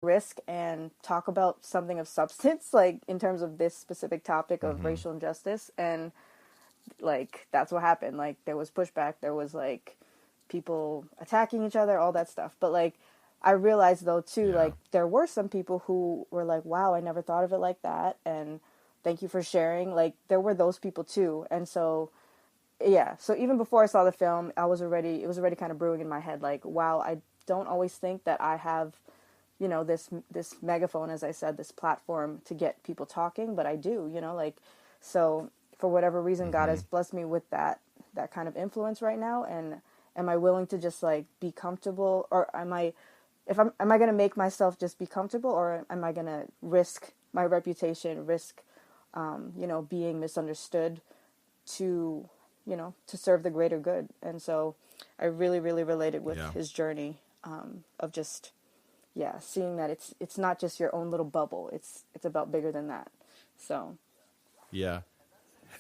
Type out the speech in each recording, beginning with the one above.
risk and talk about something of substance, like in terms of this specific topic of Mm-hmm. racial injustice. And like, that's what happened. Like, there was pushback, there was like people attacking each other, all that stuff. But like, I realized though too, Yeah. like there were some people who were like, wow, I never thought of it like that, and thank you for sharing. Like, there were those people too. And so yeah, so even before I saw the film, it was already kind of brewing in my head, like, wow, I don't always think that I have, this megaphone, as I said, this platform to get people talking, but I do, like, so for whatever reason, God Mm-hmm. has blessed me with that kind of influence right now. And am I willing to just like be comfortable, or am I going to make myself just be comfortable, or am I going to risk my reputation, risk, being misunderstood to, to serve the greater good? And so I really, really related with Yeah. his journey, of just, yeah, seeing that it's not just your own little bubble. It's about bigger than that. So Yeah.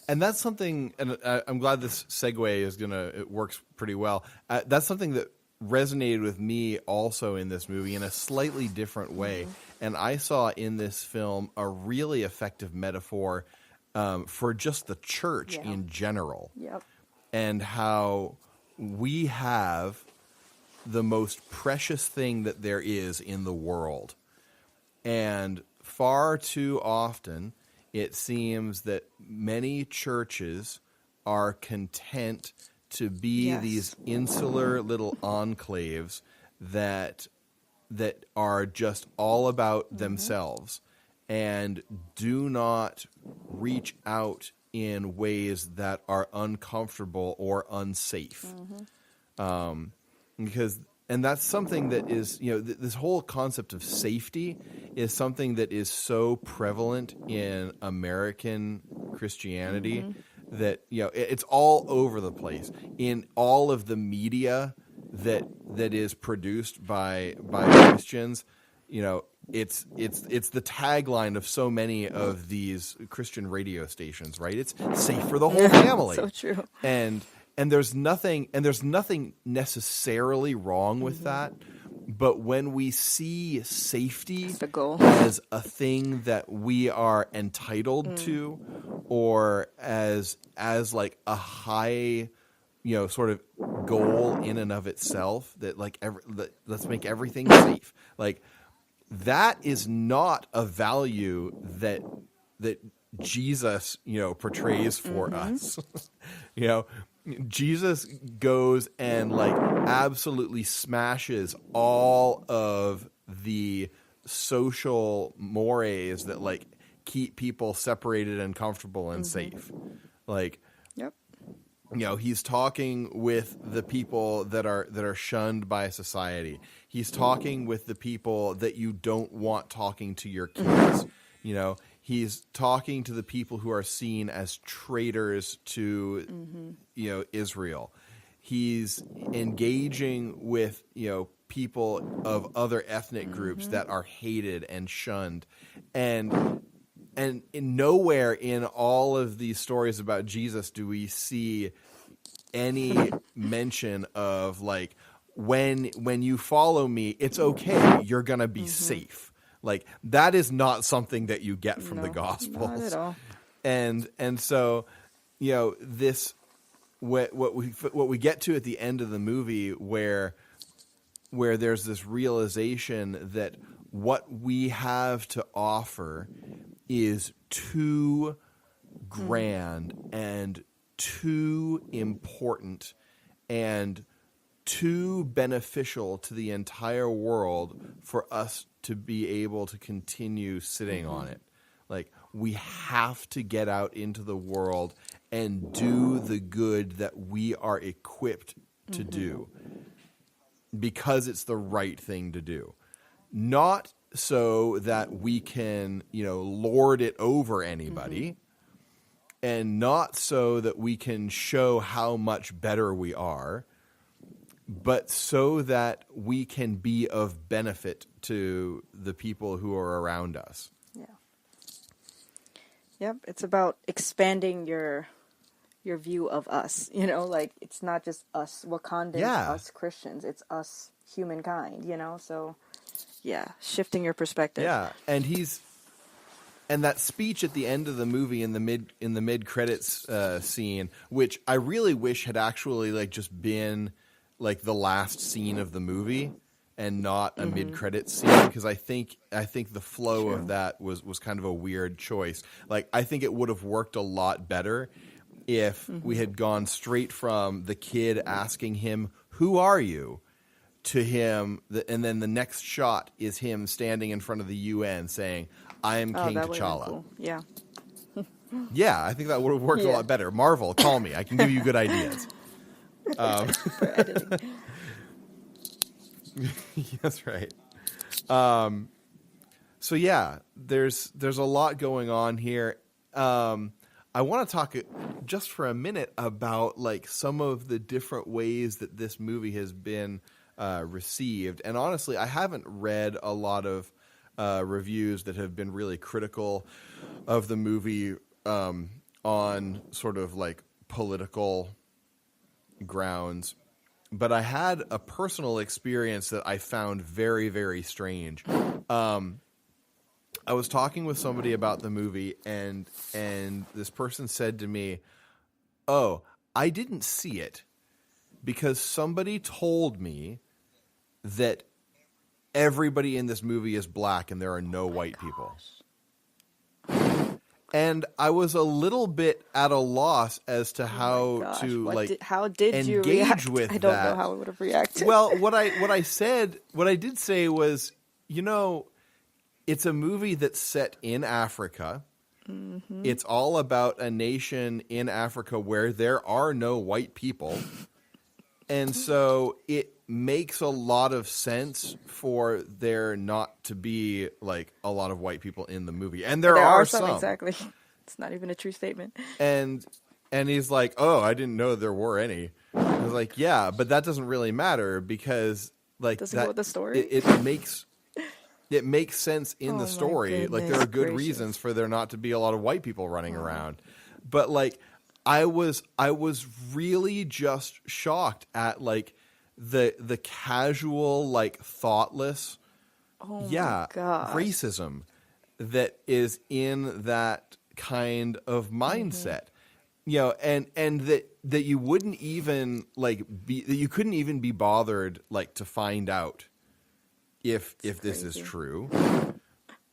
And that's something, and I'm glad this segue it works pretty well. That's something that resonated with me also in this movie in a slightly different way. mm-hmm. And I saw in this film a really effective metaphor for just the church Yeah. in general, Yep. and how we have the most precious thing that there is in the world. And far too often, it seems that many churches are content to be these Yes. insular little enclaves that are just all about Mm-hmm. themselves and do not reach out in ways that are uncomfortable or unsafe. Mm-hmm. Because and that's something that is, this whole concept of safety is something that is so prevalent in American Christianity Mm-hmm. that it's all over the place in all of the media that is produced by Christians. It's the tagline of so many of these Christian radio stations, right? It's safe for the whole So family. true. And there's nothing necessarily wrong with Mm-hmm. that, but when we see safety It's the goal. as a thing that we are entitled Mm. to, or as like a high sort of goal in and of itself, that like let's make everything safe, like that is not a value that Jesus portrays for Mm-hmm. us. you know Jesus goes and like absolutely smashes all of the social mores that like keep people separated and comfortable and Mm-hmm. safe. Like, Yep. he's talking with the people that are shunned by society. He's talking with the people that you don't want talking to your kids. He's talking to the people who are seen as traitors to Mm-hmm. Israel. He's engaging with people of other ethnic groups Mm-hmm. that are hated and shunned, and in nowhere in all of these stories about Jesus do we see any mention of like, when you follow me, it's okay, you're gonna be Mm-hmm. safe. Like, that is not something that you get from the No, not at Gospels. all. And so this what we get to at the end of the movie, where there's this realization that what we have to offer is too grand and too important and too beneficial to the entire world for us to be able to continue sitting Mm-hmm. on it. Like, we have to get out into the world and do the good that we are equipped to Mm-hmm. do, because it's the right thing to do. Not so that we can, lord it over anybody, and not so that we can show how much better we are, but so that we can be of benefit to the people who are around us. Yeah. Yep. It's about expanding your view of us. Like, it's not just us Wakandans, Yeah. us Christians. It's us humankind. So shifting your perspective. Yeah, and that speech at the end of the movie in the mid credits scene, which I really wish had actually like just been like the last scene of the movie and not a mid credits scene, because I think the flow of that was kind of a weird choice. Like I think it would have worked a lot better if we had gone straight from the kid asking him, "Who are you?" to him, and then the next shot is him standing in front of the UN saying, "I am King that T'Challa." cool. Yeah. Yeah, I think that would have worked a lot better. Marvel, call me. I can give you good ideas. For editing. That's right. So yeah, there's a lot going on here. I want to talk just for a minute about like some of the different ways that this movie has been received. And honestly, I haven't read a lot of reviews that have been really critical of the movie on sort of like political grounds. But I had a personal experience that I found very, very strange. I was talking with somebody about the movie, and this person said to me, "Oh, I didn't see it because somebody told me that everybody in this movie is black and there are no white people." And I was a little bit at a loss as to how how did you engage react? with I don't that. know how I would have reacted. Well, what I did say was, it's a movie that's set in Africa. Mm-hmm. It's all about a nation in Africa where there are no white people. And so it makes a lot of sense for there not to be like a lot of white people in the movie. And there are some. Exactly. It's not even a true statement. And he's like, "Oh, I didn't know there were any." I was like, "Yeah, but that doesn't really matter because like doesn't go with the story. It makes sense in the story. Like there are good reasons for there not to be a lot of white people running around. But like I was really just shocked at like the casual, like thoughtless racism that is in that kind of mindset. And that you wouldn't even like that you couldn't even be bothered like to find out if this is true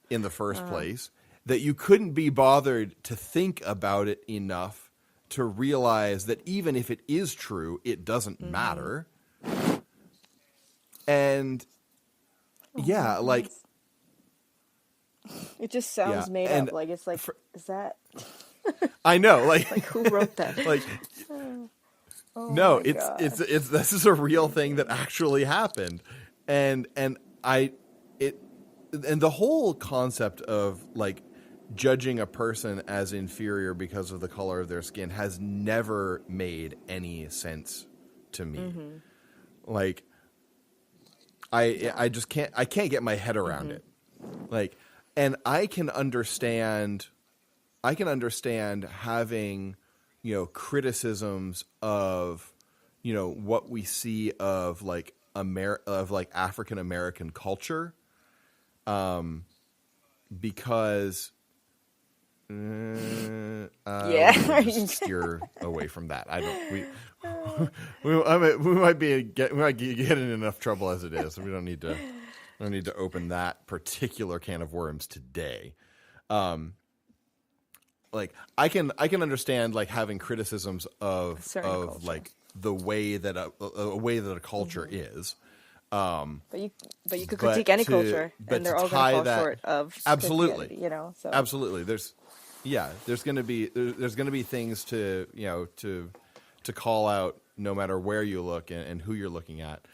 in the first place, that you couldn't be bothered to think about it enough to realize that even if it is true, it doesn't matter. And like it just sounds made up. Like it's like, is that? I know, like who wrote that? Like, it's this is a real thing that actually happened, and the whole concept of like judging a person as inferior because of the color of their skin has never made any sense to me. Like I just can't get my head around it. Like, and I can understand having, criticisms of, what we see of like African American culture, because just steer away from that. I don't. We might get in enough trouble as it is. So we don't need to open that particular can of worms today. Like I can understand like having criticisms of like the way that a culture is. But you could critique any culture, and they're all going to fall short of absolutely. So absolutely. There's going to be things to to call out no matter where you look and who you're looking at.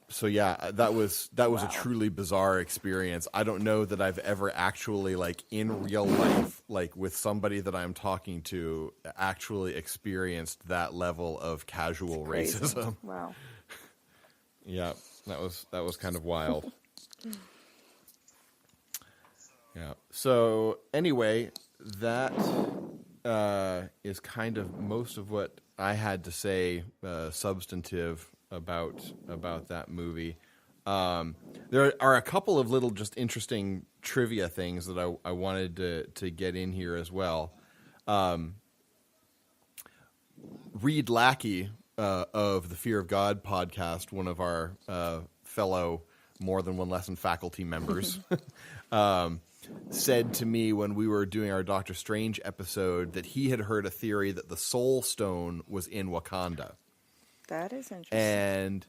So yeah, that was a truly bizarre experience. I don't know that I've ever actually like in real life, like with somebody that I'm talking to, actually experienced that level of casual racism. Wow. Yeah, that was kind of wild. Yeah. So anyway, that is kind of most of what I had to say, substantive about that movie. There are a couple of little just interesting trivia things that I wanted to get in here as well. Reed Lackey of the Fear of God podcast, one of our fellow More Than One Lesson faculty members, said to me when we were doing our Doctor Strange episode that he had heard a theory that the Soul Stone was in Wakanda. That is interesting. And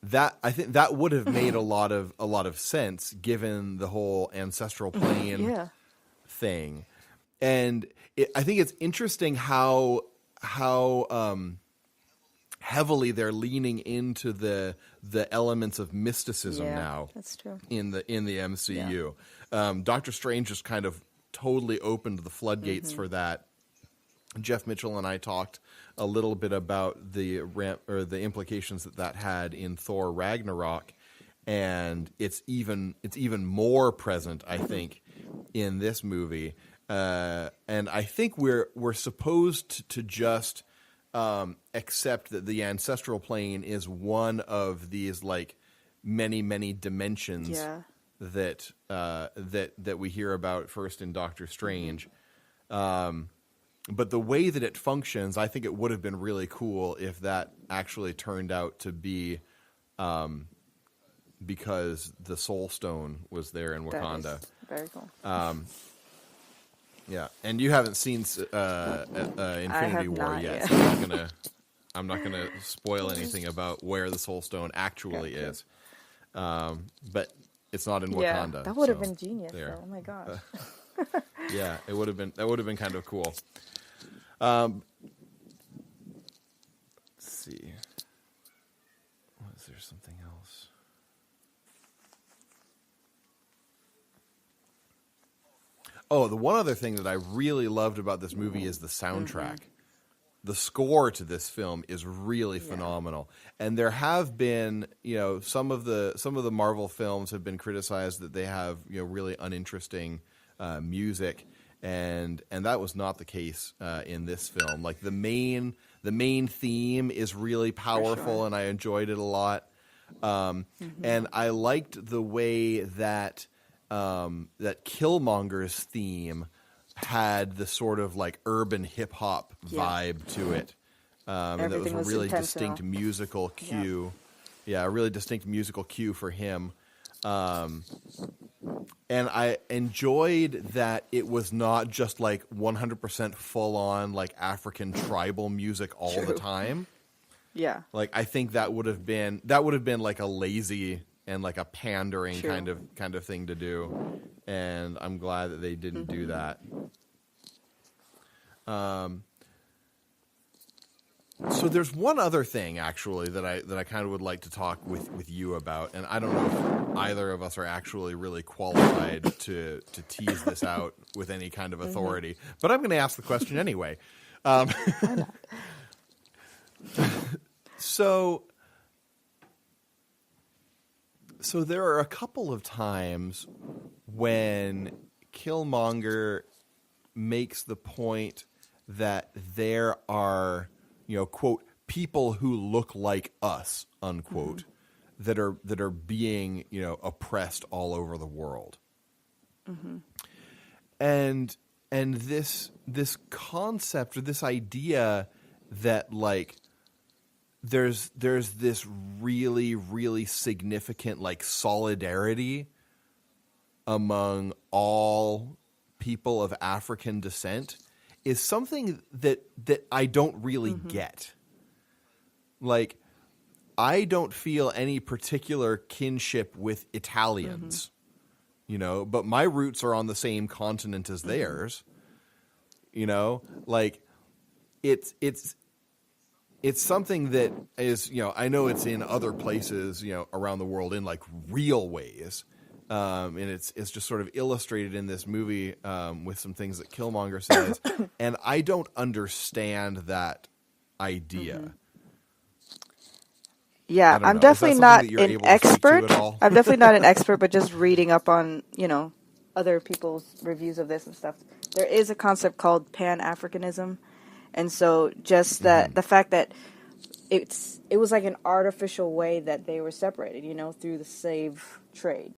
that, I think that would have made a lot of sense given the whole ancestral plane thing. And I think it's interesting how heavily they're leaning into the elements of mysticism now. That's true. In the MCU. Doctor Strange just kind of totally opened the floodgates for that. Jeff Mitchell and I talked a little bit about the implications that had in Thor Ragnarok, and it's even more present, I think, in this movie. And I think we're supposed to just accept that the ancestral plane is one of these like many dimensions that we hear about first in Doctor Strange. But the way that it functions, I think it would have been really cool if that actually turned out to be because the Soul Stone was there in Wakanda. That is very cool. Yeah, and you haven't seen Infinity War yet, so I'm not gonna spoil anything about where the Soul Stone actually is. But it's not in Wakanda. Yeah, that would have been genius. Though. Oh my gosh. Yeah, that would have been kind of cool. Let's see. Was there something else? Oh, the one other thing that I really loved about this movie is the soundtrack. The score to this film is really phenomenal. And there have been, some of the Marvel films have been criticized that they have, really uninteresting music. And that was not the case in this film. Like the main theme is really powerful, and I enjoyed it a lot. And I liked the way that that Killmonger's theme had the sort of like urban hip hop vibe to it. And that was a really distinct musical cue. Yeah, a really distinct musical cue for him. And I enjoyed that it was not just like 100% full on like African tribal music all the time. Yeah. Like I think that would have been like a lazy and like a pandering kind of thing to do. And I'm glad that they didn't do that. So there's one other thing actually that I kind of would like to talk with you about, and I don't know if either of us are actually really qualified to tease this out with any kind of authority, but I'm going to ask the question anyway. So there are a couple of times when Killmonger makes the point that there are, quote, people who look like us, unquote, that are being, oppressed all over the world. And this concept or this idea that like there's this really, really significant like solidarity among all people of African descent is something that I don't really get. Like, I don't feel any particular kinship with Italians, but my roots are on the same continent as theirs. Like it's something that is, I know it's in other places, around the world in like real ways. And it's just sort of illustrated in this movie with some things that Killmonger says, and I don't understand that idea. Yeah, I'm definitely not an expert. I'm definitely not an expert, but just reading up on, other people's reviews of this and stuff. There is a concept called Pan-Africanism, and so just that the fact that it was like an artificial way that they were separated, you know, through the slave trade.